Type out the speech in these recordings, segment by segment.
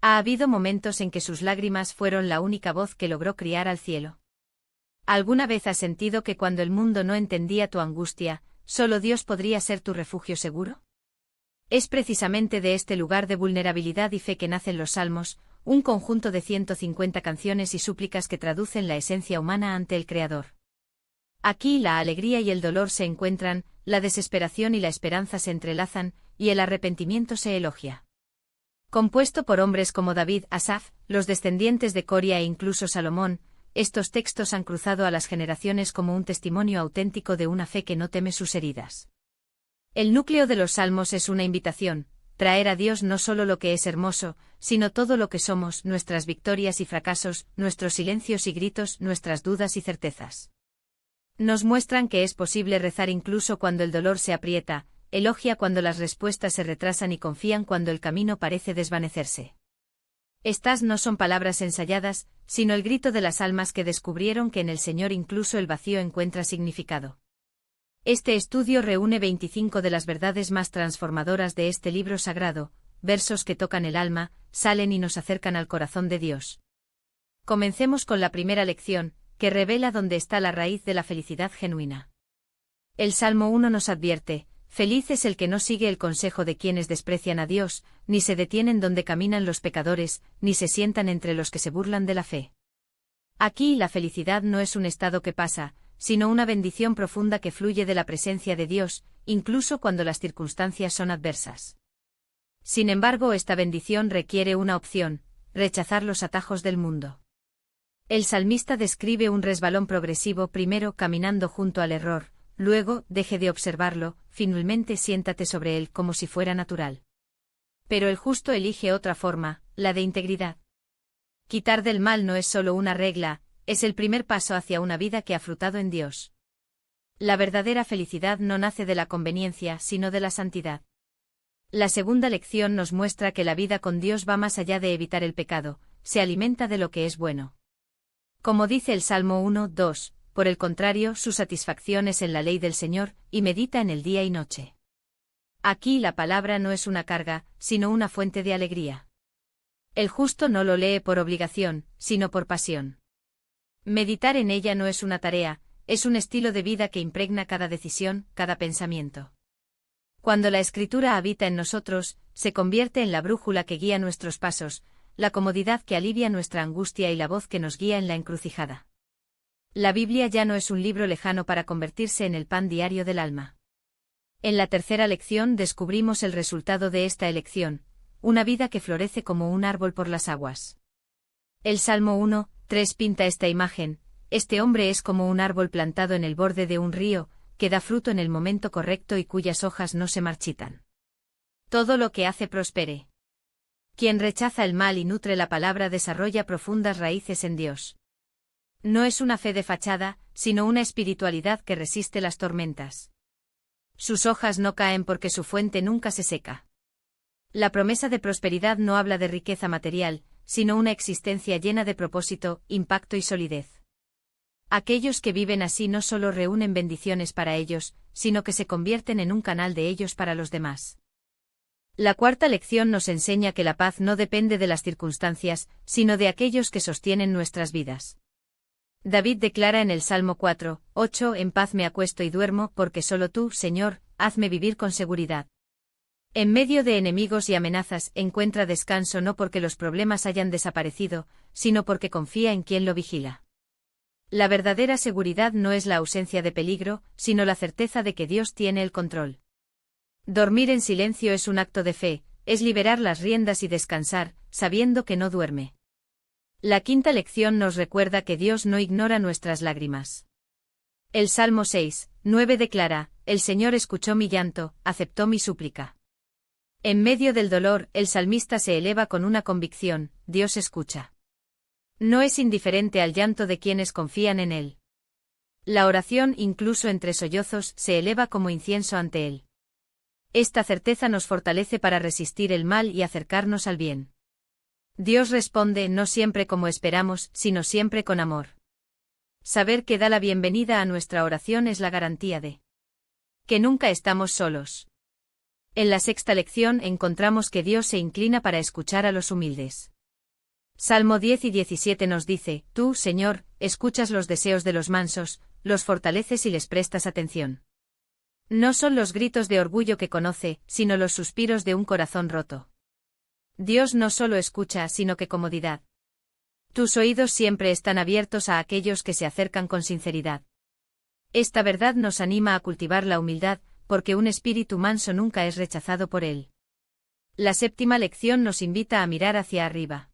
Ha habido momentos en que sus lágrimas fueron la única voz que logró criar al cielo. ¿Alguna vez has sentido que cuando el mundo no entendía tu angustia, solo Dios podría ser tu refugio seguro? Es precisamente de este lugar de vulnerabilidad y fe que nacen los Salmos, un conjunto de 150 canciones y súplicas que traducen la esencia humana ante el Creador. Aquí la alegría y el dolor se encuentran, la desesperación y la esperanza se entrelazan, y el arrepentimiento se elogia. Compuesto por hombres como David, Asaf, los descendientes de Coria e incluso Salomón, estos textos han cruzado a las generaciones como un testimonio auténtico de una fe que no teme sus heridas. El núcleo de los Salmos es una invitación, traer a Dios no solo lo que es hermoso, sino todo lo que somos, nuestras victorias y fracasos, nuestros silencios y gritos, nuestras dudas y certezas. Nos muestran que es posible rezar incluso cuando el dolor se aprieta, elogia cuando las respuestas se retrasan y confían cuando el camino parece desvanecerse. Estas no son palabras ensayadas, sino el grito de las almas que descubrieron que en el Señor incluso el vacío encuentra significado. Este estudio reúne 25 de las verdades más transformadoras de este libro sagrado, versos que tocan el alma, salen y nos acercan al corazón de Dios. Comencemos con la primera lección, que revela dónde está la raíz de la felicidad genuina. El Salmo 1 nos advierte: feliz es el que no sigue el consejo de quienes desprecian a Dios, ni se detienen donde caminan los pecadores, ni se sientan entre los que se burlan de la fe. Aquí la felicidad no es un estado que pasa, sino una bendición profunda que fluye de la presencia de Dios, incluso cuando las circunstancias son adversas. Sin embargo, esta bendición requiere una opción: rechazar los atajos del mundo. El salmista describe un resbalón progresivo, primero caminando junto al error, luego, deje de observarlo, finalmente siéntate sobre él como si fuera natural. Pero el justo elige otra forma, la de integridad. Quitar del mal no es solo una regla, es el primer paso hacia una vida que ha frutado en Dios. La verdadera felicidad no nace de la conveniencia, sino de la santidad. La segunda lección nos muestra que la vida con Dios va más allá de evitar el pecado, se alimenta de lo que es bueno. Como dice el Salmo 1:2, por el contrario, su satisfacción es en la ley del Señor, y medita en el día y noche. Aquí la palabra no es una carga, sino una fuente de alegría. El justo no lo lee por obligación, sino por pasión. Meditar en ella no es una tarea, es un estilo de vida que impregna cada decisión, cada pensamiento. Cuando la Escritura habita en nosotros, se convierte en la brújula que guía nuestros pasos, la comodidad que alivia nuestra angustia y la voz que nos guía en la encrucijada. La Biblia ya no es un libro lejano para convertirse en el pan diario del alma. En la tercera lección descubrimos el resultado de esta elección, una vida que florece como un árbol por las aguas. El Salmo 1:3 pinta esta imagen: este hombre es como un árbol plantado en el borde de un río, que da fruto en el momento correcto y cuyas hojas no se marchitan. Todo lo que hace prospere. Quien rechaza el mal y nutre la palabra desarrolla profundas raíces en Dios. No es una fe de fachada, sino una espiritualidad que resiste las tormentas. Sus hojas no caen porque su fuente nunca se seca. La promesa de prosperidad no habla de riqueza material, sino una existencia llena de propósito, impacto y solidez. Aquellos que viven así no solo reúnen bendiciones para ellos, sino que se convierten en un canal de ellos para los demás. La cuarta lección nos enseña que la paz no depende de las circunstancias, sino de aquellos que sostienen nuestras vidas. David declara en el Salmo 4:8: en paz me acuesto y duermo, porque solo tú, Señor, hazme vivir con seguridad. En medio de enemigos y amenazas, encuentra descanso no porque los problemas hayan desaparecido, sino porque confía en quien lo vigila. La verdadera seguridad no es la ausencia de peligro, sino la certeza de que Dios tiene el control. Dormir en silencio es un acto de fe, es liberar las riendas y descansar, sabiendo que no duerme. La quinta lección nos recuerda que Dios no ignora nuestras lágrimas. El Salmo 6:9 declara: el Señor escuchó mi llanto, aceptó mi súplica. En medio del dolor, el salmista se eleva con una convicción: Dios escucha. No es indiferente al llanto de quienes confían en Él. La oración, incluso entre sollozos, se eleva como incienso ante Él. Esta certeza nos fortalece para resistir el mal y acercarnos al bien. Dios responde no siempre como esperamos, sino siempre con amor. Saber que da la bienvenida a nuestra oración es la garantía de que nunca estamos solos. En la sexta lección encontramos que Dios se inclina para escuchar a los humildes. Salmo 10 y 17 nos dice, tú, Señor, escuchas los deseos de los mansos, los fortaleces y les prestas atención. No son los gritos de orgullo que conoce, sino los suspiros de un corazón roto. Dios no solo escucha, sino que comodidad. Tus oídos siempre están abiertos a aquellos que se acercan con sinceridad. Esta verdad nos anima a cultivar la humildad, porque un espíritu manso nunca es rechazado por él. La séptima lección nos invita a mirar hacia arriba.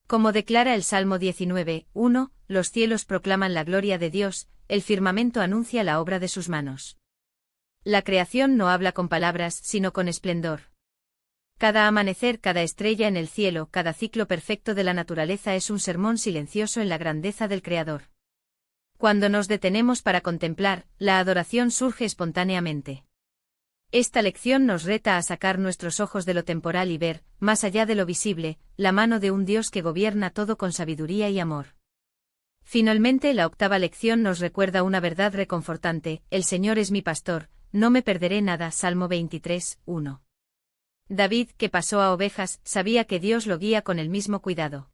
Como declara el Salmo 19:1, los cielos proclaman la gloria de Dios, el firmamento anuncia la obra de sus manos. La creación no habla con palabras, sino con esplendor. Cada amanecer, cada estrella en el cielo, cada ciclo perfecto de la naturaleza es un sermón silencioso en la grandeza del Creador. Cuando nos detenemos para contemplar, la adoración surge espontáneamente. Esta lección nos reta a sacar nuestros ojos de lo temporal y ver, más allá de lo visible, la mano de un Dios que gobierna todo con sabiduría y amor. Finalmente, la octava lección nos recuerda una verdad reconfortante: el Señor es mi pastor, no me perderé nada. Salmo 23:1. David, que pasó a ovejas, sabía que Dios lo guía con el mismo cuidado.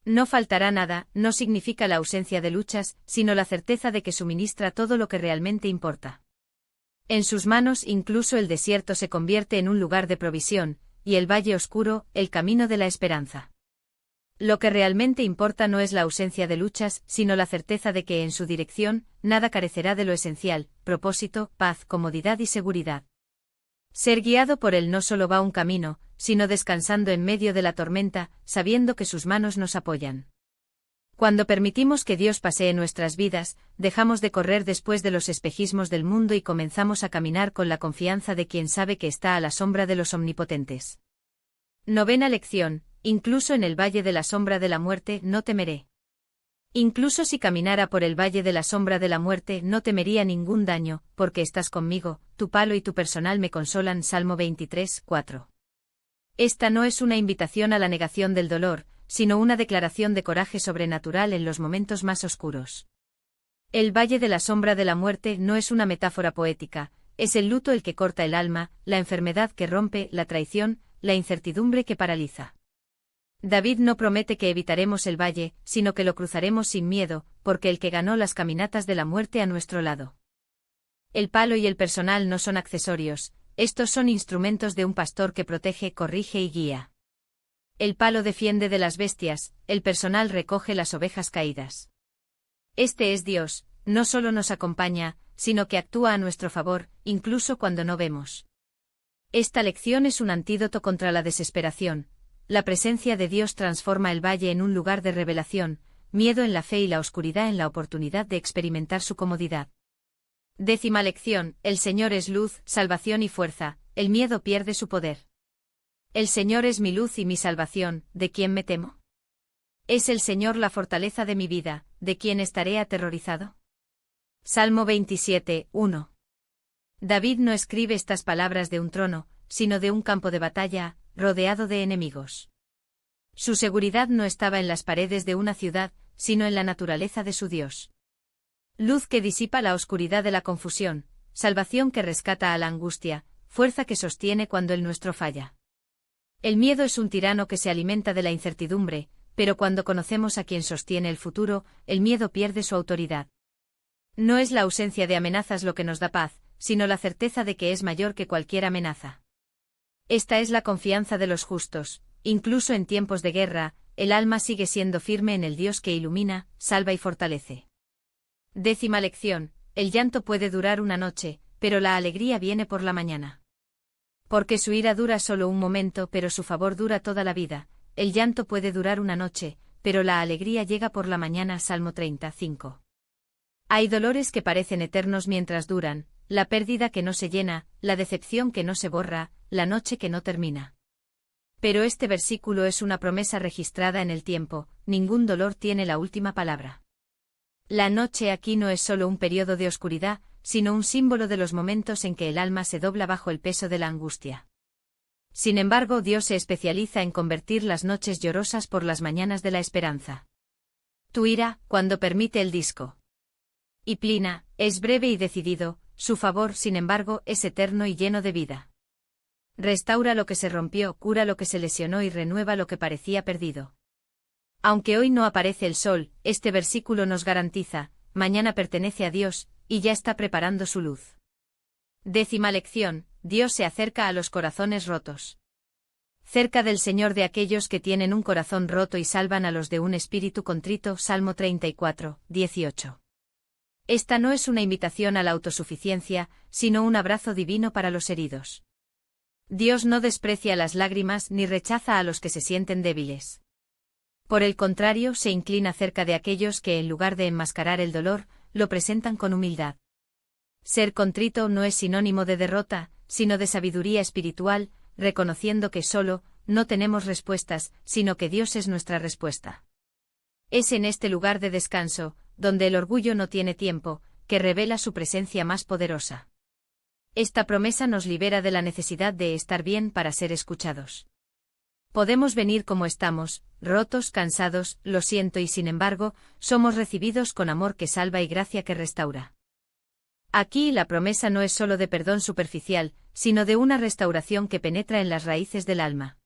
No faltará nada no significa la ausencia de luchas, sino la certeza de que suministra todo lo que realmente importa. En sus manos incluso el desierto se convierte en un lugar de provisión, y el valle oscuro, el camino de la esperanza. Lo que realmente importa no es la ausencia de luchas, sino la certeza de que en su dirección, nada carecerá de lo esencial: propósito, paz, comodidad y seguridad. Ser guiado por él no solo va un camino, sino descansando en medio de la tormenta, sabiendo que sus manos nos apoyan. Cuando permitimos que Dios pasee nuestras vidas, dejamos de correr después de los espejismos del mundo y comenzamos a caminar con la confianza de quien sabe que está a la sombra de los omnipotentes. Novena lección: incluso en el valle de la sombra de la muerte no temeré. Incluso si caminara por el valle de la sombra de la muerte no temería ningún daño, porque estás conmigo, tu palo y tu personal me consolan. Salmo 23:4. Esta no es una invitación a la negación del dolor, sino una declaración de coraje sobrenatural en los momentos más oscuros. El valle de la sombra de la muerte no es una metáfora poética, es el luto el que corta el alma, la enfermedad que rompe, la traición, la incertidumbre que paraliza. David no promete que evitaremos el valle, sino que lo cruzaremos sin miedo, porque el que ganó las caminatas de la muerte a nuestro lado. El palo y el personal no son accesorios, estos son instrumentos de un pastor que protege, corrige y guía. El palo defiende de las bestias, el personal recoge las ovejas caídas. Este es Dios, no solo nos acompaña, sino que actúa a nuestro favor, incluso cuando no vemos. Esta lección es un antídoto contra la desesperación. La presencia de Dios transforma el valle en un lugar de revelación, miedo en la fe y la oscuridad en la oportunidad de experimentar su comodidad. Décima lección: el Señor es luz, salvación y fuerza, el miedo pierde su poder. El Señor es mi luz y mi salvación, ¿de quién me temo? Es el Señor la fortaleza de mi vida, ¿de quién estaré aterrorizado? Salmo 27:1. David no escribe estas palabras de un trono, sino de un campo de batalla, rodeado de enemigos. Su seguridad no estaba en las paredes de una ciudad, sino en la naturaleza de su Dios. Luz que disipa la oscuridad de la confusión, salvación que rescata a la angustia, fuerza que sostiene cuando el nuestro falla. El miedo es un tirano que se alimenta de la incertidumbre, pero cuando conocemos a quien sostiene el futuro, el miedo pierde su autoridad. No es la ausencia de amenazas lo que nos da paz, sino la certeza de que es mayor que cualquier amenaza. Esta es la confianza de los justos, incluso en tiempos de guerra, el alma sigue siendo firme en el Dios que ilumina, salva y fortalece. Décima lección: el llanto puede durar una noche, pero la alegría viene por la mañana. Porque su ira dura solo un momento, pero su favor dura toda la vida. El llanto puede durar una noche, pero la alegría llega por la mañana. Salmo 35. Hay dolores que parecen eternos mientras duran, la pérdida que no se llena, la decepción que no se borra, la noche que no termina. Pero este versículo es una promesa registrada en el tiempo: ningún dolor tiene la última palabra. La noche aquí no es solo un periodo de oscuridad, sino un símbolo de los momentos en que el alma se dobla bajo el peso de la angustia. Sin embargo, Dios se especializa en convertir las noches llorosas por las mañanas de la esperanza. Tu ira, cuando permite el disco. Y Plina, es breve y decidido, su favor, sin embargo, es eterno y lleno de vida. Restaura lo que se rompió, cura lo que se lesionó y renueva lo que parecía perdido. Aunque hoy no aparece el sol, este versículo nos garantiza, mañana pertenece a Dios, y ya está preparando su luz. 10ª lección, Dios se acerca a los corazones rotos. Cerca del Señor de aquellos que tienen un corazón roto y salvan a los de un espíritu contrito. Salmo 34, 18. Esta no es una invitación a la autosuficiencia, sino un abrazo divino para los heridos. Dios no desprecia las lágrimas ni rechaza a los que se sienten débiles. Por el contrario, se inclina cerca de aquellos que en lugar de enmascarar el dolor, lo presentan con humildad. Ser contrito no es sinónimo de derrota, sino de sabiduría espiritual, reconociendo que solo, no tenemos respuestas, sino que Dios es nuestra respuesta. Es en este lugar de descanso, donde el orgullo no tiene tiempo, que revela su presencia más poderosa. Esta promesa nos libera de la necesidad de estar bien para ser escuchados. Podemos venir como estamos, rotos, cansados, lo siento, y sin embargo, somos recibidos con amor que salva y gracia que restaura. Aquí la promesa no es solo de perdón superficial, sino de una restauración que penetra en las raíces del alma.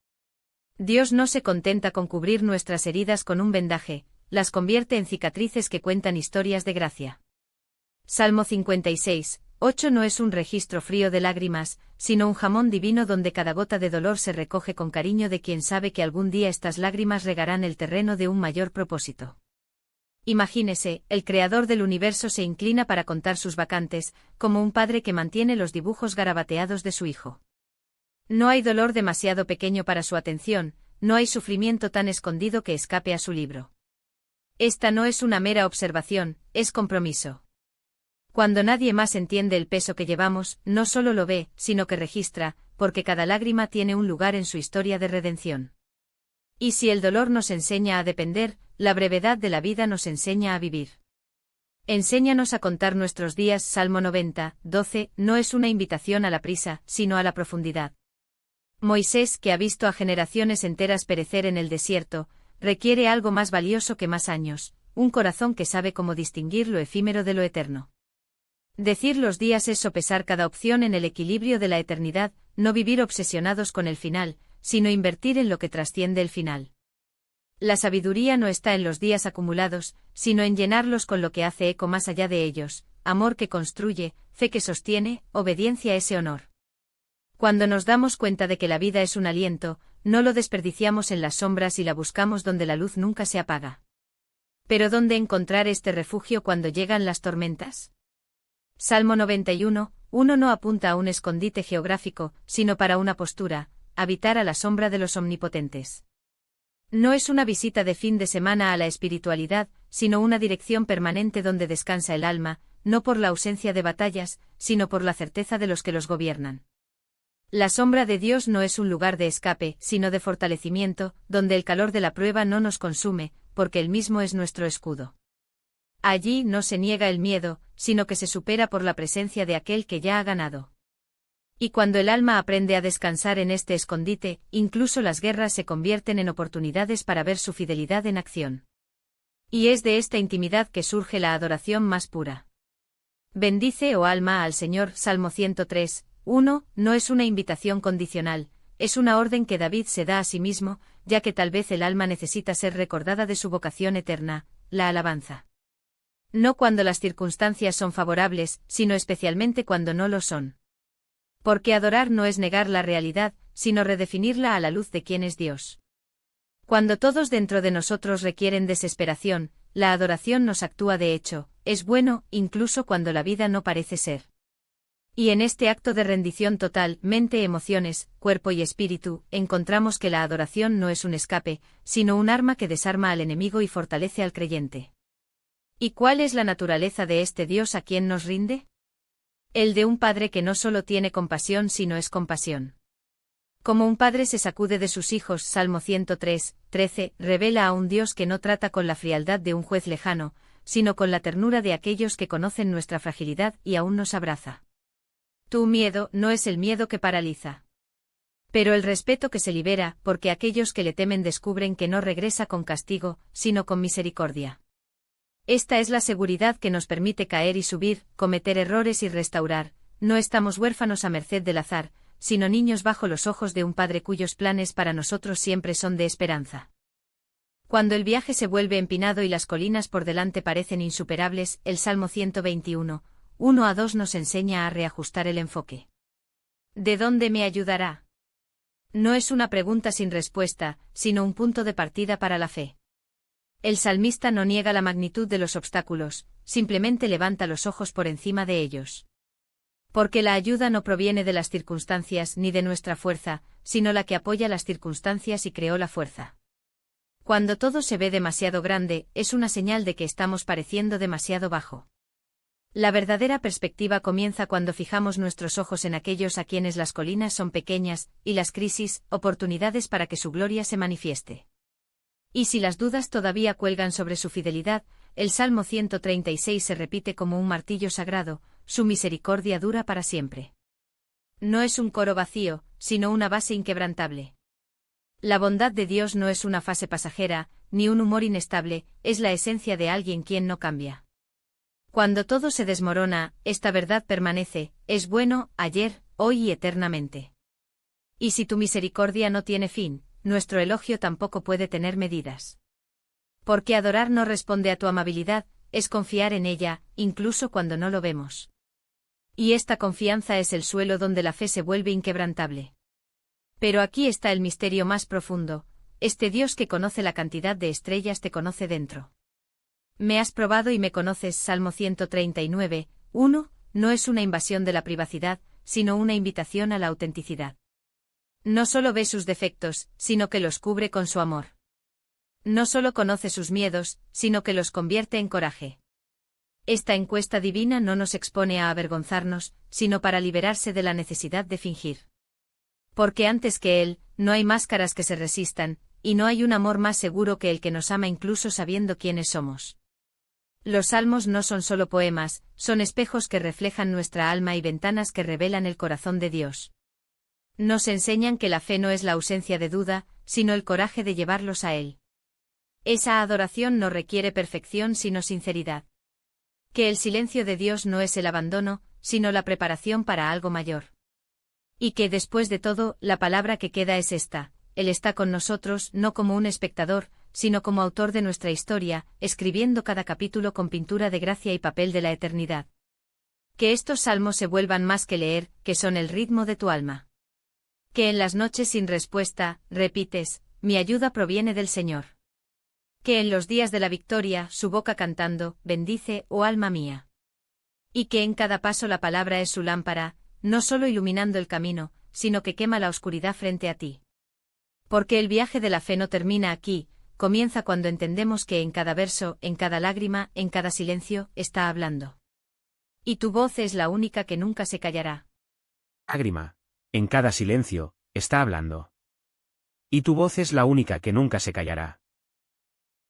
Dios no se contenta con cubrir nuestras heridas con un vendaje, las convierte en cicatrices que cuentan historias de gracia. Salmo 56, 8 no es un registro frío de lágrimas, sino un jamón divino donde cada gota de dolor se recoge con cariño de quien sabe que algún día estas lágrimas regarán el terreno de un mayor propósito. Imagínese, el creador del universo se inclina para contar sus vacantes, como un padre que mantiene los dibujos garabateados de su hijo. No hay dolor demasiado pequeño para su atención, no hay sufrimiento tan escondido que escape a su libro. Esta no es una mera observación, es compromiso. Cuando nadie más entiende el peso que llevamos, no solo lo ve, sino que registra, porque cada lágrima tiene un lugar en su historia de redención. Y si el dolor nos enseña a depender, la brevedad de la vida nos enseña a vivir. Enséñanos a contar nuestros días. Salmo 90, 12, no es una invitación a la prisa, sino a la profundidad. Moisés, que ha visto a generaciones enteras perecer en el desierto, requiere algo más valioso que más años, un corazón que sabe cómo distinguir lo efímero de lo eterno. Decir los días es sopesar cada opción en el equilibrio de la eternidad, no vivir obsesionados con el final, sino invertir en lo que trasciende el final. La sabiduría no está en los días acumulados, sino en llenarlos con lo que hace eco más allá de ellos, amor que construye, fe que sostiene, obediencia a ese honor. Cuando nos damos cuenta de que la vida es un aliento, no lo desperdiciamos en las sombras y la buscamos donde la luz nunca se apaga. Pero ¿dónde encontrar este refugio cuando llegan las tormentas? Salmo 91, 1 no apunta a un escondite geográfico, sino para una postura, habitar a la sombra de los omnipotentes. No es una visita de fin de semana a la espiritualidad, sino una dirección permanente donde descansa el alma, no por la ausencia de batallas, sino por la certeza de los que los gobiernan. La sombra de Dios no es un lugar de escape, sino de fortalecimiento, donde el calor de la prueba no nos consume, porque Él mismo es nuestro escudo. Allí no se niega el miedo, sino que se supera por la presencia de aquel que ya ha ganado. Y cuando el alma aprende a descansar en este escondite, incluso las guerras se convierten en oportunidades para ver su fidelidad en acción. Y es de esta intimidad que surge la adoración más pura. Bendice, oh alma, al Señor. Salmo 103, 1, no es una invitación condicional, es una orden que David se da a sí mismo, ya que tal vez el alma necesita ser recordada de su vocación eterna, la alabanza. No cuando las circunstancias son favorables, sino especialmente cuando no lo son. Porque adorar no es negar la realidad, sino redefinirla a la luz de quién es Dios. Cuando todos dentro de nosotros requieren desesperación, la adoración nos actúa de hecho, es bueno, incluso cuando la vida no parece ser. Y en este acto de rendición total, mente, emociones, cuerpo y espíritu, encontramos que la adoración no es un escape, sino un arma que desarma al enemigo y fortalece al creyente. ¿Y cuál es la naturaleza de este Dios a quien nos rinde? El de un padre que no solo tiene compasión sino es compasión. Como un padre se sacude de sus hijos. Salmo 103, 13, revela a un Dios que no trata con la frialdad de un juez lejano, sino con la ternura de aquellos que conocen nuestra fragilidad y aún nos abraza. Tu miedo no es el miedo que paraliza, pero el respeto que se libera, porque aquellos que le temen descubren que no regresa con castigo, sino con misericordia. Esta es la seguridad que nos permite caer y subir, cometer errores y restaurar. No estamos huérfanos a merced del azar, sino niños bajo los ojos de un Padre cuyos planes para nosotros siempre son de esperanza. Cuando el viaje se vuelve empinado y las colinas por delante parecen insuperables, el Salmo 121, 1 a 2 nos enseña a reajustar el enfoque. ¿De dónde me ayudará? No es una pregunta sin respuesta, sino un punto de partida para la fe. El salmista no niega la magnitud de los obstáculos, simplemente levanta los ojos por encima de ellos. Porque la ayuda no proviene de las circunstancias ni de nuestra fuerza, sino la que apoya las circunstancias y creó la fuerza. Cuando todo se ve demasiado grande, es una señal de que estamos pareciendo demasiado bajo. La verdadera perspectiva comienza cuando fijamos nuestros ojos en aquellos a quienes las colinas son pequeñas, y las crisis, oportunidades para que su gloria se manifieste. Y si las dudas todavía cuelgan sobre su fidelidad, el Salmo 136 se repite como un martillo sagrado, su misericordia dura para siempre. No es un coro vacío, sino una base inquebrantable. La bondad de Dios no es una fase pasajera, ni un humor inestable, es la esencia de alguien quien no cambia. Cuando todo se desmorona, esta verdad permanece, es bueno, ayer, hoy y eternamente. Y si tu misericordia no tiene fin, nuestro elogio tampoco puede tener medidas. Porque adorar no responde a tu amabilidad, es confiar en ella, incluso cuando no lo vemos. Y esta confianza es el suelo donde la fe se vuelve inquebrantable. Pero aquí está el misterio más profundo, este Dios que conoce la cantidad de estrellas te conoce dentro. Me has probado y me conoces. Salmo 139, 1, no es una invasión de la privacidad, sino una invitación a la autenticidad. No solo ve sus defectos, sino que los cubre con su amor. No solo conoce sus miedos, sino que los convierte en coraje. Esta encuesta divina no nos expone a avergonzarnos, sino para liberarse de la necesidad de fingir. Porque antes que Él, no hay máscaras que se resistan, y no hay un amor más seguro que el que nos ama incluso sabiendo quiénes somos. Los salmos no son solo poemas, son espejos que reflejan nuestra alma y ventanas que revelan el corazón de Dios. Nos enseñan que la fe no es la ausencia de duda, sino el coraje de llevarlos a Él. Esa adoración no requiere perfección sino sinceridad. Que el silencio de Dios no es el abandono, sino la preparación para algo mayor. Y que después de todo, la palabra que queda es esta: Él está con nosotros no como un espectador, sino como autor de nuestra historia, escribiendo cada capítulo con pintura de gracia y papel de la eternidad. Que estos salmos se vuelvan más que leer, que son el ritmo de tu alma. Que en las noches sin respuesta, repites, mi ayuda proviene del Señor. Que en los días de la victoria, su boca cantando, bendice, oh alma mía. Y que en cada paso la palabra es su lámpara, no solo iluminando el camino, sino que quema la oscuridad frente a ti. Porque el viaje de la fe no termina aquí, comienza cuando entendemos que en cada verso, en cada lágrima, en cada silencio, está hablando. Y tu voz es la única que nunca se callará. Lágrima. En cada silencio, está hablando. Y tu voz es la única que nunca se callará.